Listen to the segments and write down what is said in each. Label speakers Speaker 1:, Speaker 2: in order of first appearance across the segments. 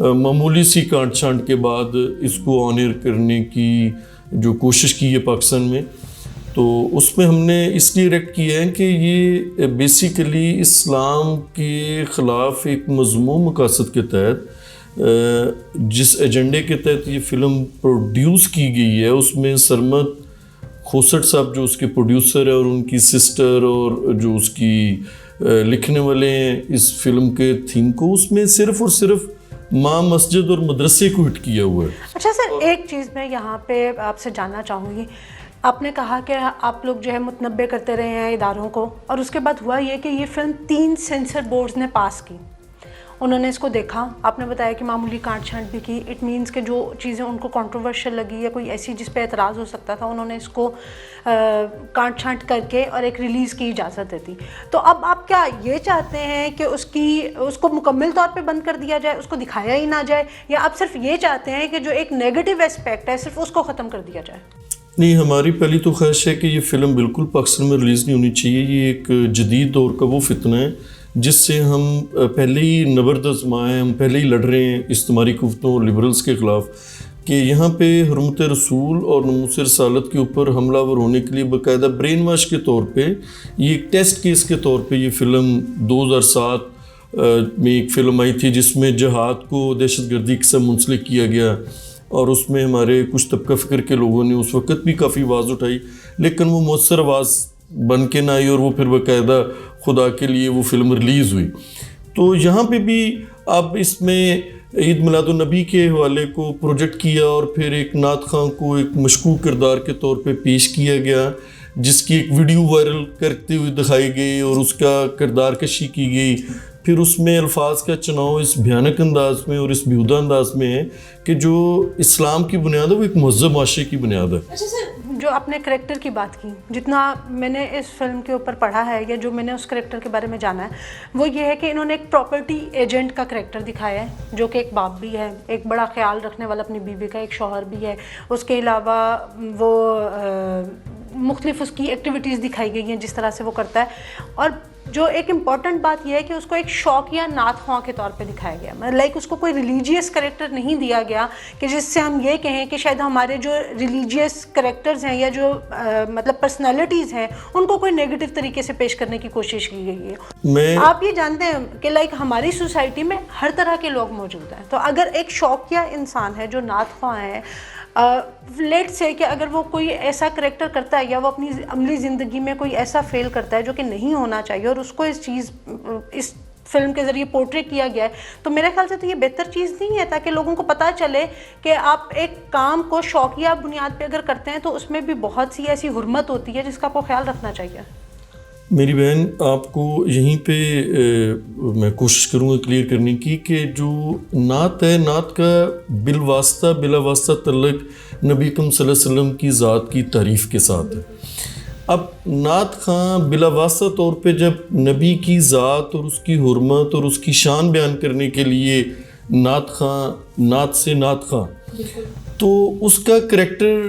Speaker 1: معمولی سی کانٹ چھانٹ کے بعد اس کو آنر کرنے کی جو کوشش کی ہے پاکستان میں، تو اس میں ہم نے اس لیے ریکٹ کیا ہے کہ یہ بیسیکلی اسلام کے خلاف ایک مذموم مقاصد کے تحت جس ایجنڈے کے تحت یہ فلم پروڈیوس کی گئی ہے، اس میں سرمد کھوسٹ صاحب جو اس کے پروڈیوسر ہے اور ان کی سسٹر اور جو اس کی لکھنے والے ہیں اس فلم کے تھیم کو، اس میں صرف اور صرف ماں مسجد اور مدرسے کو ہٹ کیا ہوا ہے۔
Speaker 2: اچھا سر، ایک چیز میں یہاں پہ آپ سے جاننا چاہوں گی، آپ نے کہا کہ آپ لوگ جو ہے متنبع کرتے رہے ہیں اداروں کو، اور اس کے بعد ہوا یہ کہ یہ فلم 3 سینسر بورڈز نے پاس کی، انہوں نے اس کو دیکھا، آپ نے بتایا کہ معمولی کانٹ چھانٹ بھی کی، اٹ مینس کہ جو چیزیں ان کو کنٹروورشل لگی یا کوئی ایسی جس پہ اعتراض ہو سکتا تھا، انہوں نے اس کو کانٹ چھانٹ کر کے اور ایک ریلیز کی اجازت دیتی۔ تو اب آپ کیا یہ چاہتے ہیں کہ اس کو مکمل طور پہ بند کر دیا جائے، اس کو دکھایا ہی نہ جائے، یا آپ صرف یہ چاہتے ہیں کہ جو ایک نیگیٹو اسپیکٹ ہے صرف اس کو ختم کر دیا جائے؟
Speaker 1: نہیں، ہماری پہلی تو خواہش ہے کہ یہ فلم بالکل پاکستان میں ریلیز نہیں ہونی چاہیے۔ یہ ایک جدید دور کا وہ فتنہ ہے جس سے ہم پہلے ہی نبرد آزمائے، ہم پہلے ہی لڑ رہے ہیں اجتماعی قوتوں اور لبرلز کے خلاف، کہ یہاں پہ حرمت رسول اور ناموس رسالت کے اوپر حملہ ور ہونے کے لیے باقاعدہ برین واش کے طور پہ، یہ ایک ٹیسٹ کیس کے طور پہ یہ فلم 2007 میں ایک فلم آئی تھی جس میں جہاد کو دہشت گردی کے ساتھ منسلک کیا گیا، اور اس میں ہمارے کچھ طبقہ فکر کے لوگوں نے اس وقت بھی کافی آواز اٹھائی، لیکن وہ مؤثر آواز بن کے نہ آئی اور وہ پھر باقاعدہ خدا کے لیے وہ فلم ریلیز ہوئی۔ تو یہاں پہ بھی اب اس میں عید میلاد النبی کے حوالے کو پروجیکٹ کیا اور پھر ایک نعت خواں کو ایک مشکوک کردار کے طور پہ پیش کیا گیا، جس کی ایک ویڈیو وائرل کرتے ہوئے دکھائی گئی اور اس کا کردار کشی کی گئی۔ پھر اس میں الفاظ کا چناؤ اس بھیانک انداز میں اور اس بیہودہ انداز میں ہے کہ جو اسلام کی بنیاد ہے وہ ایک مہذب معاشرے کی بنیاد ہے۔
Speaker 2: اچھا سر، جو آپ نے کریکٹر کی بات کی، جتنا میں نے اس فلم کے اوپر پڑھا ہے یا جو میں نے اس کریکٹر کے بارے میں جانا ہے وہ یہ ہے کہ انہوں نے ایک پراپرٹی ایجنٹ کا کریکٹر دکھایا ہے، جو کہ ایک باپ بھی ہے، ایک بڑا خیال رکھنے والا اپنی بیوی کا، ایک شوہر بھی ہے، اس کے علاوہ وہ مختلف اس کی ایکٹیویٹیز دکھائی گئی ہیں جس طرح سے وہ کرتا ہے، اور جو ایک امپورٹنٹ بات یہ ہے کہ اس کو ایک شوقیہ نعت خواں کے طور پہ دکھایا گیا، مطلب اس کو کوئی ریلیجیس کریکٹر نہیں دیا گیا کہ جس سے ہم یہ کہیں کہ شاید ہمارے جو ریلیجیس کریکٹرز ہیں یا جو مطلب پرسنالٹیز ہیں ان کو کوئی نیگیٹو طریقے سے پیش کرنے کی کوشش کی گئی ہے۔ آپ یہ جانتے ہیں کہ ہماری سوسائٹی میں ہر طرح کے لوگ موجود ہیں، تو اگر ایک شوقیہ انسان ہے جو نعت خواں ہے، لیٹ سے کہ اگر وہ کوئی ایسا کریکٹر کرتا ہے یا وہ اپنی عملی زندگی میں کوئی ایسا فیل کرتا ہے جو کہ نہیں ہونا چاہیے اور اس کو اس فلم کے ذریعے پورٹری کیا گیا ہے، تو میرے خیال سے تو یہ بہتر چیز نہیں ہے، تاکہ لوگوں کو پتہ چلے کہ آپ ایک کام کو شوقیہ بنیاد پہ اگر کرتے ہیں تو اس میں بھی بہت سی ایسی حرمت ہوتی ہے جس کا آپ کو خیال رکھنا چاہیے۔
Speaker 1: میری بہن، آپ کو یہیں پہ میں کوشش کروں گا کلیئر کرنے کی کہ جو نعت ہے، نعت کا بالواسطہ بلا واسطہ تعلق نبی اکرم صلی اللہ علیہ وسلم کی ذات کی تعریف کے ساتھ ہے۔ اب نعت خواں بلا واسطہ طور پہ جب نبی کی ذات اور اس کی حرمت اور اس کی شان بیان کرنے کے لیے نعت خواں، نعت سے نعت خواں، تو اس کا کریکٹر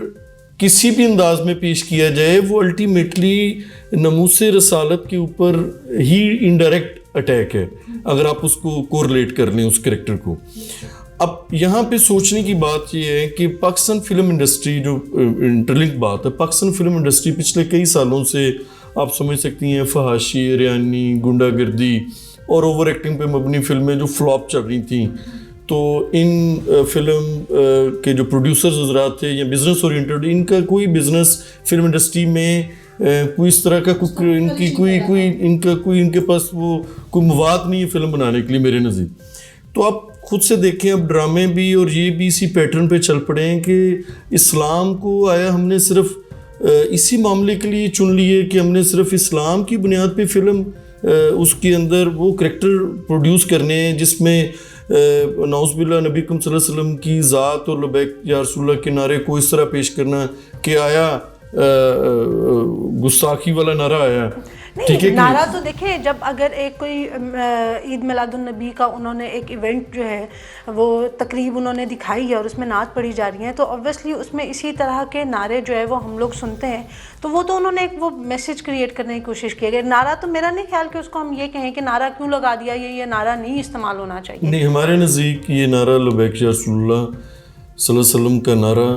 Speaker 1: کسی بھی انداز میں پیش کیا جائے وہ الٹیمیٹلی ناموس رسالت کے اوپر ہی انڈائریکٹ اٹیک ہے، اگر آپ اس کو کورلیٹ کر لیں اس کریکٹر کو۔ اب یہاں پہ سوچنے کی بات یہ ہے کہ پاکستان فلم انڈسٹری، جو انٹرلنک بات ہے، پاکستان فلم انڈسٹری پچھلے کئی سالوں سے آپ سمجھ سکتی ہیں فحاشی، ریانی، گنڈا گردی اور اوور ایکٹنگ پہ مبنی فلمیں جو فلاپ چل رہی تھیں، تو ان فلم کے جو پروڈیوسرز حضرات تھے یا بزنس اورینٹڈ، ان کا کوئی بزنس فلم انڈسٹری میں کوئی اس طرح کا ان کے پاس وہ کوئی مواد نہیں ہے فلم بنانے کے لیے میرے نزدیک۔ تو آپ خود سے دیکھیں، اب ڈرامے بھی اور یہ بھی اسی پیٹرن پہ چل پڑے ہیں کہ اسلام کو آیا ہم نے صرف اسی معاملے کے لیے چن لیے کہ ہم نے صرف اسلام کی بنیاد پہ فلم اس کے اندر وہ کریکٹر پروڈیوس کرنے ہیں جس میں نعوذ باللہ نبی اکرم صلی اللہ علیہ وسلم کی ذات اور لبیک یا رسول اللہ کے نعرے کو اس طرح پیش کرنا کہ آیا گستاخی والا نعرہ آیا۔
Speaker 2: نہیں نعرہ تو دیکھیں، جب اگر ایک کوئی عید میلاد النبی کا انہوں نے ایک ایونٹ جو ہے وہ تقریب انہوں نے دکھائی ہے اور اس میں نعت پڑھی جا رہی ہیں، تو اوبویسلی اس میں اسی طرح کے نعرے جو ہے وہ ہم لوگ سنتے ہیں، تو وہ تو انہوں نے ایک وہ میسج کریٹ کرنے کی کوشش کی ہے. نعرہ تو میرا نہیں خیال کہ اس کو ہم یہ کہیں کہ نعرہ کیوں لگا دیا، یہ نعرہ نہیں استعمال ہونا چاہیے.
Speaker 1: نہیں، ہمارے نزدیک یہ نعرہ لبیک یا رسول اللہ صلی اللہ علیہ وسلم کا نعرہ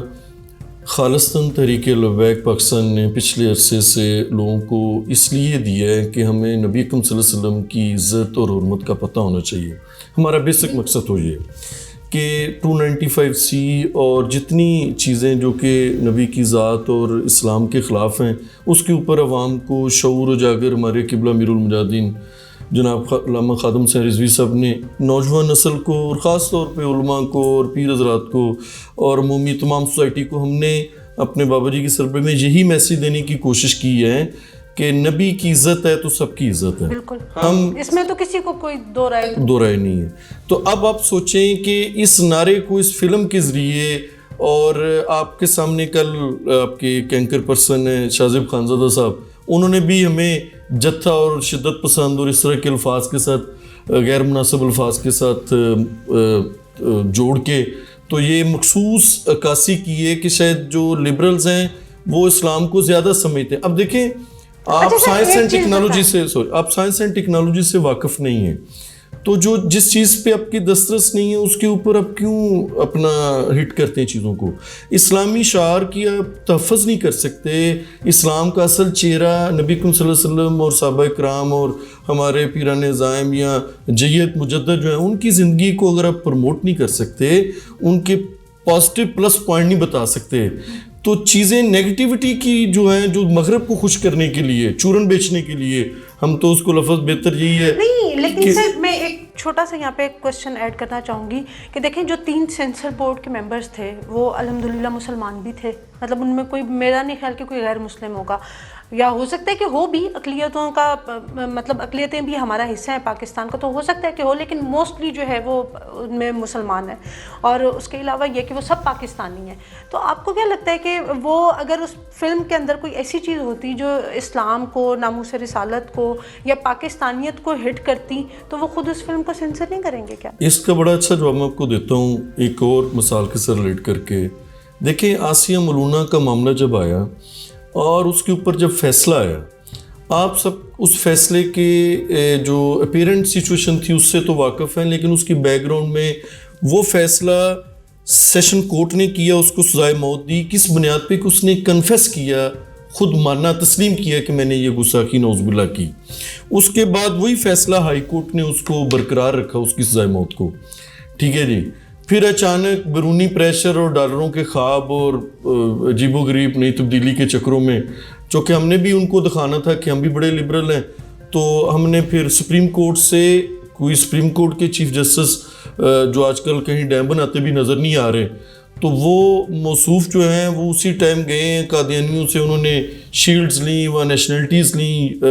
Speaker 1: خالصتاً تحریک لبیک پاکستان نے پچھلے عرصے سے لوگوں کو اس لیے دیا ہے کہ ہمیں نبی اکرم صلی اللہ علیہ وسلم کی عزت اور حرمت کا پتہ ہونا چاہیے. ہمارا بیسک مقصد ہو یہ کہ 295C اور جتنی چیزیں جو کہ نبی کی ذات اور اسلام کے خلاف ہیں اس کے اوپر عوام کو شعور اجاگر ہمارے قبلہ امیر المجاہدین جناب علامہ خادم حسین رضوی صاحب نے نوجوان نسل کو اور خاص طور پہ علماء کو اور پیر حضرات کو اور عمومی تمام سوسائٹی کو ہم نے اپنے بابا جی کی سربراہی میں یہی میسیج دینے کی کوشش کی ہے کہ نبی کی عزت ہے تو سب کی عزت ہے.
Speaker 2: بالکل، ہم اس میں تو کسی کو کوئی دو رائے نہیں ہے.
Speaker 1: تو اب آپ سوچیں کہ اس نعرے کو اس فلم کے ذریعے، اور آپ کے سامنے کل آپ کے اینکر پرسن ہیں شاہزیب خانزادہ صاحب، انہوں نے بھی ہمیں جتھا اور شدت پسند اور اس طرح کے الفاظ کے ساتھ، غیر مناسب الفاظ کے ساتھ جوڑ کے تو یہ مخصوص عکاسی کی ہے کہ شاید جو لبرلز ہیں وہ اسلام کو زیادہ سمجھتے ہیں. اب دیکھیں، آپ سائنس اینڈ ٹیکنالوجی سے واقف نہیں ہیں، تو جس چیز پہ آپ کی دسترس نہیں ہے اس کے اوپر آپ کیوں اپنا ہٹ کرتے ہیں چیزوں کو. اسلامی شعار کی آپ تحفظ نہیں کر سکتے. اسلام کا اصل چہرہ نبی اکرم صلی اللہ علیہ وسلم اور صحابہ کرام اور ہمارے پیران عظائم یا جیت مجدد جو ہیں ان کی زندگی کو اگر آپ پروموٹ نہیں کر سکتے، ان کے پازیٹیو پلس پوائنٹ نہیں بتا سکتے، تو چیزیں نیگیٹیوٹی کی جو ہیں، جو مغرب کو خوش کرنے کے لیے، چورن بیچنے کے لیے، ہم تو اس کو لفظ بہتر یہی ہے.
Speaker 2: نہیں، لیکن سر میں ایک چھوٹا سا یہاں پہ ایک کوشچن ایڈ کرنا چاہوں گی کہ دیکھیں جو 3 سینسر بورڈ کے ممبرز تھے وہ الحمدللہ مسلمان بھی تھے، مطلب ان میں کوئی، میرا نہیں خیال کہ کوئی غیر مسلم ہوگا، یا ہو سکتا ہے کہ ہو بھی، اقلیتوں کا مطلب اقلیتیں بھی ہمارا حصہ ہیں پاکستان کا، تو ہو سکتا ہے کہ ہو، لیکن موسٹلی جو ہے وہ ان میں مسلمان ہیں، اور اس کے علاوہ یہ کہ وہ سب پاکستانی ہیں. تو آپ کو کیا لگتا ہے کہ وہ اگر اس فلم کے اندر کوئی ایسی چیز ہوتی جو اسلام کو، ناموس رسالت کو یا پاکستانیت کو ہٹ کرتی، تو وہ خود اس فلم کو سینسر نہیں کریں گے کیا؟
Speaker 1: اس کا بڑا اچھا جواب میں آپ کو دیتا ہوں ایک اور مثال کے ساتھ ریلیٹ کر کے. دیکھیں، آسیہ ملونہ کا معاملہ جب آیا اور اس کے اوپر جب فیصلہ آیا، آپ سب اس فیصلے کے جو اپیرنٹ سچویشن تھی اس سے تو واقف ہیں، لیکن اس کی بیک گراؤنڈ میں وہ فیصلہ سیشن کورٹ نے کیا، اس کو سزائے موت دی. کس بنیاد پہ کہ اس نے کنفیس کیا، خود ماننا تسلیم کیا کہ میں نے یہ گستاخی نعوذ باللہ کی. اس کے بعد وہی فیصلہ ہائی کورٹ نے اس کو برقرار رکھا، اس کی سزائے موت کو. ٹھیک ہے جی. پھر اچانک بیرونی پریشر اور ڈالروں کے خواب اور عجیب و غریب نئی تبدیلی کے چکروں میں، چونکہ ہم نے بھی ان کو دکھانا تھا کہ ہم بھی بڑے لبرل ہیں، تو ہم نے پھر سپریم کورٹ سے کوئی سپریم کورٹ کے چیف جسٹس جو آج کل کہیں ڈیم بناتے بھی نظر نہیں آ رہے، تو وہ موصوف جو ہیں وہ اسی ٹائم گئے ہیں قادیانیوں سے، انہوں نے شیلڈز لیں، وہ نیشنلٹیز لیں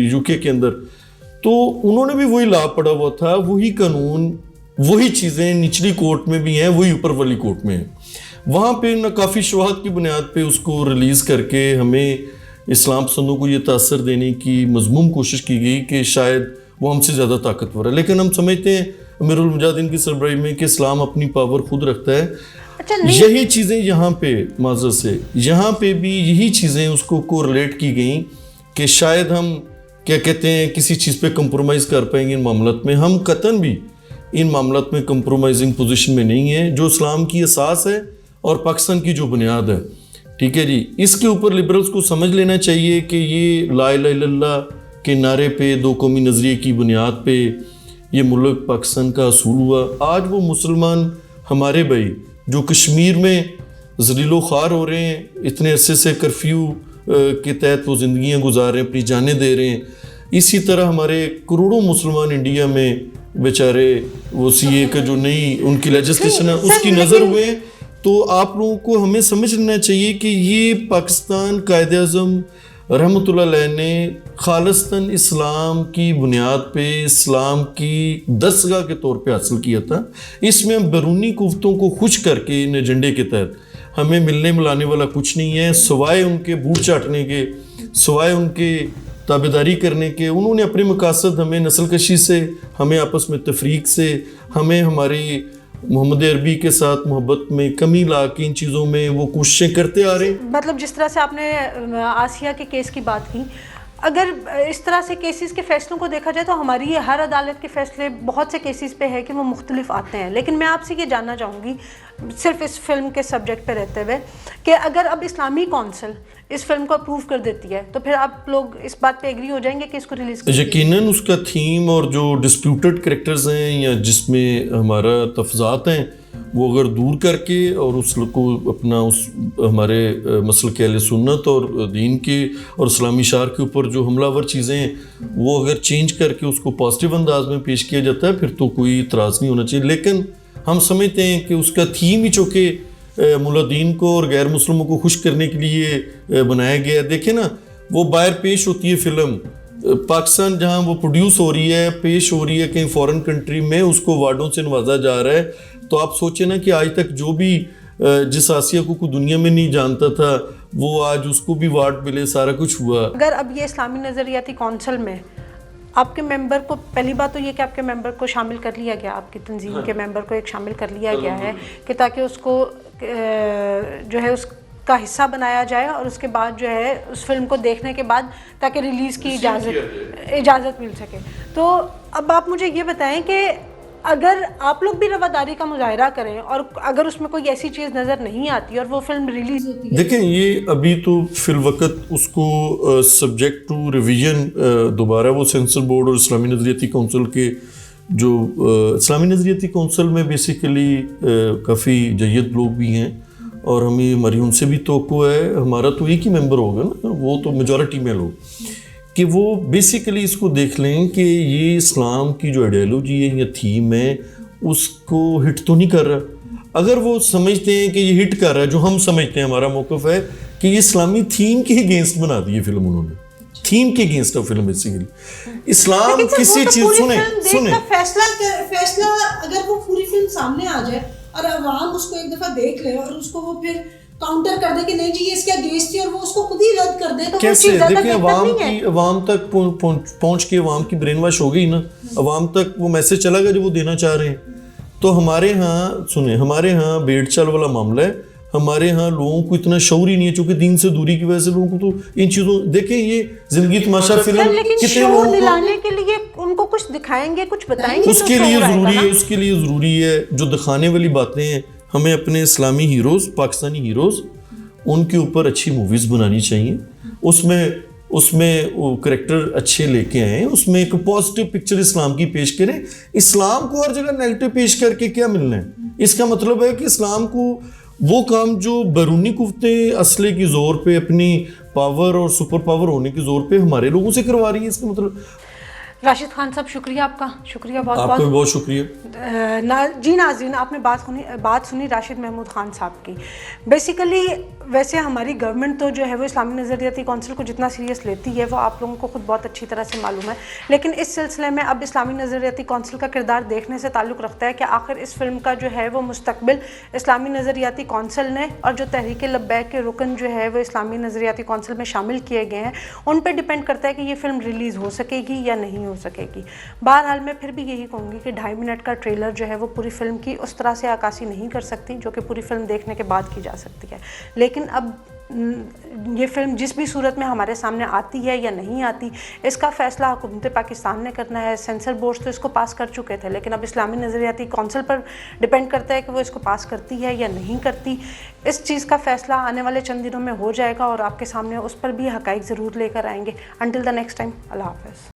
Speaker 1: یو کے اندر، تو انہوں نے بھی وہی لا پڑا ہوا تھا، وہی قانون، وہی چیزیں نچلی کورٹ میں بھی ہیں، وہی اوپر والی کورٹ میں ہیں. وہاں پہ کافی شواہد کی بنیاد پہ اس کو ریلیز کر کے ہمیں اسلام پسندوں کو یہ تاثر دینے کی مذموم کوشش کی گئی کہ شاید وہ ہم سے زیادہ طاقتور ہے. لیکن ہم سمجھتے ہیں امیر المجاہدین کی سربراہی میں کہ اسلام اپنی پاور خود رکھتا ہے. یہی چیزیں یہاں پہ معذرت سے یہاں پہ بھی یہی چیزیں اس کو ریلیٹ کی گئیں کہ شاید ہم کیا کہتے ہیں کسی چیز پہ کمپرومائز کر پائیں گے ان معاملات میں. ہم قطعاً بھی ان معاملات میں کمپرومائزنگ پوزیشن میں نہیں ہیں. جو اسلام کی اساس ہے اور پاکستان کی جو بنیاد ہے، ٹھیک ہے جی، اس کے اوپر لبرلز کو سمجھ لینا چاہیے کہ یہ لا الہ الا اللہ کے نعرے پہ، دو قومی نظریے کی بنیاد پہ یہ ملک پاکستان کا اصول ہوا. آج وہ مسلمان ہمارے بھائی جو کشمیر میں ذلیل و خوار ہو رہے ہیں، اتنے عرصے سے کرفیو کے تحت وہ زندگیاں گزار رہے ہیں، اپنی جانیں دے رہے ہیں، اسی طرح ہمارے کروڑوں مسلمان انڈیا میں بیچارے وہ سی اے کا جو نئی ان کی لیجسلیشن ہے اس کی نظر ہوئے. تو آپ لوگوں کو ہمیں سمجھ لینا چاہیے کہ یہ پاکستان قائد اعظم رحمۃ اللہ علیہ نے خالصتاً اسلام کی بنیاد پہ، اسلام کی دستگاہ کے طور پہ حاصل کیا تھا. اس میں ہم بیرونی قوتوں کو خوش کر کے ان ایجنڈے کے تحت ہمیں ملنے ملانے والا کچھ نہیں ہے، سوائے ان کے بوٹ چاٹنے کے، سوائے ان کے تابعداری کرنے کے. انہوں نے اپنے مقاصد ہمیں نسل کشی سے, ہمیں آپس میں تفریق سے, ہمیں ہماری محمد عربی کے ساتھ محبت میں کمی لا کے ان چیزوں میں وہ کوششیں کرتے آ رہے ہیں.
Speaker 2: مطلب جس طرح سے آپ نے آسیہ کے کیس کی بات کی, اگر اس طرح سے کیسز کے فیصلوں کو دیکھا جائے تو ہماری یہ ہر عدالت کے فیصلے بہت سے کیسز پہ ہے کہ وہ مختلف آتے ہیں. لیکن میں آپ سے یہ جاننا چاہوں گی صرف اس فلم کے سبجیکٹ پہ رہتے ہوئے کہ اگر اب اسلامی کونسل اس فلم کو اپروو کر دیتی ہے تو پھر آپ لوگ اس بات پہ ایگری ہو جائیں گے کہ اس کو ریلیز کریں؟
Speaker 1: یقیناً اس کا تھیم اور جو ڈسپیوٹڈ کریکٹرز ہیں یا جس میں ہمارا تفضات ہیں وہ اگر دور کر کے اور اس کو اپنا اس ہمارے مسلک اہل سنت اور دین کے اور اسلامی شعار کے اوپر جو حملہ ور چیزیں ہیں وہ اگر چینج کر کے اس کو پازیٹیو انداز میں پیش کیا جاتا ہے پھر تو کوئی اعتراض نہیں ہونا چاہیے. لیکن ہم سمجھتے ہیں کہ اس کا تھیم ہی چونکہ مولدین کو اور غیر مسلموں کو خوش کرنے کے لیے بنایا گیا ہے. دیکھیں نا, وہ باہر پیش ہوتی ہے فلم پاکستان, جہاں وہ پروڈیوس ہو رہی ہے, پیش ہو رہی ہے کہیں فورن کنٹری میں, اس کو اوارڈوں سے نوازا جا رہا ہے. تو آپ سوچیں نا کہ آج تک جو بھی جس آسیہ کو کوئی دنیا میں نہیں جانتا تھا وہ آج اس کو بھی اوارڈ ملے, سارا کچھ ہوا.
Speaker 2: اگر اب یہ اسلامی نظریاتی کونسل میں آپ کے ممبر کو, پہلی بات تو یہ کہ آپ کے ممبر کو شامل کر لیا گیا, آپ کی تنظیم کے ممبر کو ایک شامل کر لیا گیا ہے کہ تاکہ اس کو جو ہے اس کا حصہ بنایا جائے اور اس کے بعد جو ہے اس فلم کو دیکھنے کے بعد تاکہ ریلیز کی اجازت مل سکے. تو اب آپ مجھے یہ بتائیں کہ اگر آپ لوگ بھی رواداری کا مظاہرہ کریں اور اگر اس میں کوئی ایسی چیز نظر نہیں آتی اور وہ فلم ریلیز ہوتی ہے, دیکھیں
Speaker 1: یہ ابھی تو فی الوقت اس کو سبجیکٹ ٹو ریویژن دوبارہ وہ سینسر بورڈ اور اسلامی نظریاتی کونسل کے جو اسلامی نظریاتی کونسل میں بیسیکلی کافی جید لوگ بھی ہیں اور ہماری ان سے بھی توقع ہے, ہمارا تو ایک ہی ممبر ہوگا نا, وہ تو میجورٹی میں لوگ, کہ وہ بیسیکلی اس کو دیکھ لیں کہ یہ اسلام کی جو آئیڈیالوجی ہے یا تھیم ہے اس کو ہٹ تو نہیں کر رہا. اگر وہ سمجھتے ہیں کہ یہ ہٹ کر رہا ہے, جو ہم سمجھتے ہیں ہمارا موقف ہے کہ یہ اسلامی تھیم کے اگینسٹ بنا دی ہے فلم, انہوں نے تھیم کے اگینسٹ ہے فلم بیسیکلی. اسلام کسی چیز سنیں
Speaker 3: فیصلہ اگر وہ پوری فلم سامنے آ جائے اور عوام اس کو ایک دفعہ دیکھ لے اور اس کو وہ پھر کاؤنٹر کر دے کہ نہیں جی یہ اس کے اگینسٹ تھی اور وہ اس کو خود ہی رد کر دے, تو
Speaker 1: کیسے؟ دیکھیں عوام تک پہنچ کے عوام کی برین واش ہو گئی نا, عوام تک وہ میسج چلا گیا جو وہ دینا چاہ رہے ہیں. تو ہمارے ہاں سنیں, ہمارے ہاں بھیڑ چال والا معاملہ ہے, ہمارے ہاں لوگوں کو اتنا شعور ہی نہیں ہے چونکہ دین سے دوری کی وجہ سے لوگوں کو تو ان چیزوں, دیکھیں یہ زندگی تماشا فلم
Speaker 2: کتنے لوگوں کو دلانے کے لیے ان کو کچھ دکھائیں گے, کچھ بتائیں گے,
Speaker 1: اس کے لیے ضروری ہے جو دکھانے والی باتیں ہیں. ہمیں اپنے اسلامی ہیروز, پاکستانی ہیروز, ان کے اوپر اچھی موویز بنانی چاہیے. اس میں وہ کریکٹر اچھے لے کے آئیں, اس میں ایک پازیٹیو پکچر اسلام کی پیش کریں. اسلام کو ہر جگہ نیگیٹو پیش کر کے کیا ملنا ہے؟ اس کا مطلب ہے کہ اسلام کو وہ کام جو بیرونی قوتیں اسلحے کی زور پہ, اپنی پاور اور سپر پاور ہونے کی زور پہ ہمارے لوگوں سے کروا رہی ہے, اس کا مطلب.
Speaker 2: راشد خان صاحب شکریہ آپ کا, شکریہ بہت
Speaker 1: آپ کا بھی بہت شکریہ.
Speaker 2: جی ناظرین, آپ نے بات سنی راشد محمود خان صاحب کی. بیسیکلی ویسے ہماری گورنمنٹ تو جو ہے وہ اسلامی نظریاتی کونسل کو جتنا سیریس لیتی ہے وہ آپ لوگوں کو خود بہت اچھی طرح سے معلوم ہے, لیکن اس سلسلے میں اب اسلامی نظریاتی کونسل کا کردار دیکھنے سے تعلق رکھتا ہے کہ آخر اس فلم کا جو ہے وہ مستقبل اسلامی نظریاتی کونسل نے اور جو تحریک لبیک کے رکن جو ہے وہ اسلامی نظریاتی کونسل میں شامل کیے گئے ہیں ان پہ ڈیپینڈ کرتا ہے کہ یہ فلم ریلیز ہو سکے گی یا نہیں ہو سکے گی. بہرحال میں پھر بھی یہی کہوں گی کہ 2.5 منٹ کا ٹریلر جو ہے وہ پوری فلم کی اس طرح سے عکاسی نہیں کر سکتی جو کہ پوری فلم دیکھنے کے بعد کی جا سکتی ہے. لیکن اب یہ فلم جس بھی صورت میں ہمارے سامنے آتی ہے یا نہیں آتی اس کا فیصلہ حکومت پاکستان نے کرنا ہے. سینسر بورڈ تو اس کو پاس کر چکے تھے, لیکن اب اسلامی نظریاتی کونسل پر ڈیپینڈ کرتا ہے کہ وہ اس کو پاس کرتی ہے یا نہیں کرتی. اس چیز کا فیصلہ آنے والے چند دنوں میں ہو جائے گا اور آپ کے سامنے اس پر بھی حقائق ضرور لے کر آئیں گے. انٹل دا نیکسٹ ٹائم, اللہ حافظ.